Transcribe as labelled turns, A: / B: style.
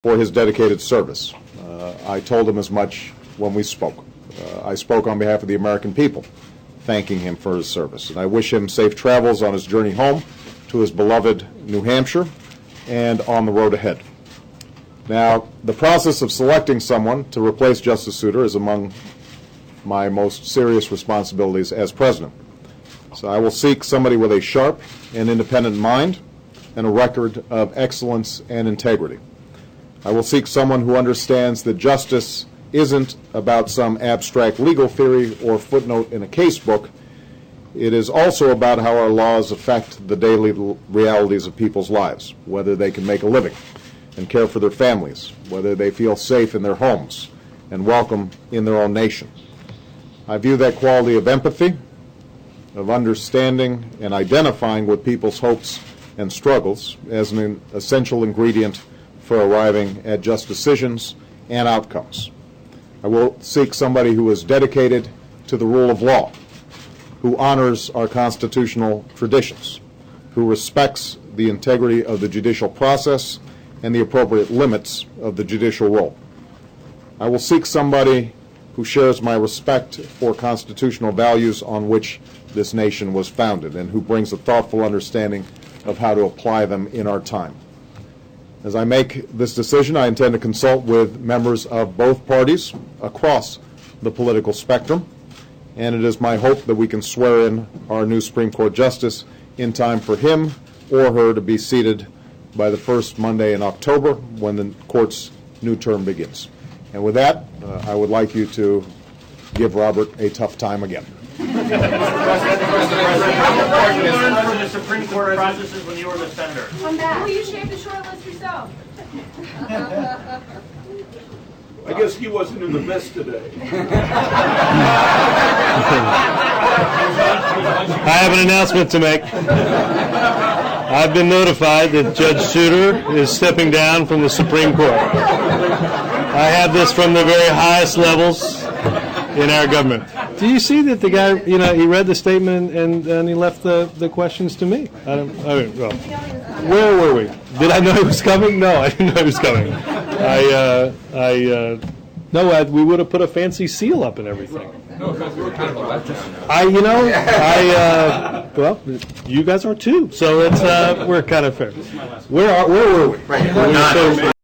A: for his dedicated service. I told him as much when we spoke. I spoke on behalf of the American people, thanking him for his service. And I wish him safe travels on his journey home to his beloved New Hampshire and on the road ahead. Now, the process of selecting someone to replace Justice Souter is among my most serious responsibilities as president. So I will seek somebody with a sharp and independent mind and a record of excellence and integrity. I will seek someone who understands that justice isn't about some abstract legal theory or footnote in a casebook. It is also about how our laws affect the daily realities of people's lives, whether they can make a living and care for their families, whether they feel safe in their homes and welcome in their own nation. I view that quality of empathy, of understanding and identifying with people's hopes and struggles as an essential ingredient for arriving at just decisions and outcomes. I will seek somebody who is dedicated to the rule of law, who honors our constitutional traditions, who respects the integrity of the judicial process and the appropriate limits of the judicial role. I will seek somebody who shares my respect for constitutional values on which this nation was founded and who brings a thoughtful understanding of how to apply them in our time. As I make this decision, I intend to consult with members of both parties across the political spectrum, and it is my hope that we can swear in our new Supreme Court Justice in time for him or her to be seated by the first Monday in October when the Court's new term begins. And with that, I would like you to give Robert a tough time again.
B: How important you learned from the Supreme Court processes when you were the senator?
C: Come back. Will you shape the short list yourself?
D: I guess he wasn't in the best today.
E: I have an announcement to make. I've been notified that Judge Souter is stepping down from the Supreme Court. I have this from the very highest levels in our government. Do you see that the guy, he read the statement and he left the questions to me? Well, where were we? Did I know he was coming? No, I didn't know he was coming. No, we would have put a fancy seal up and everything.
D: No, because we were kind of a letdown.
E: Well, you guys are too, so it's we're kind of fair. Where were we?
D: Right.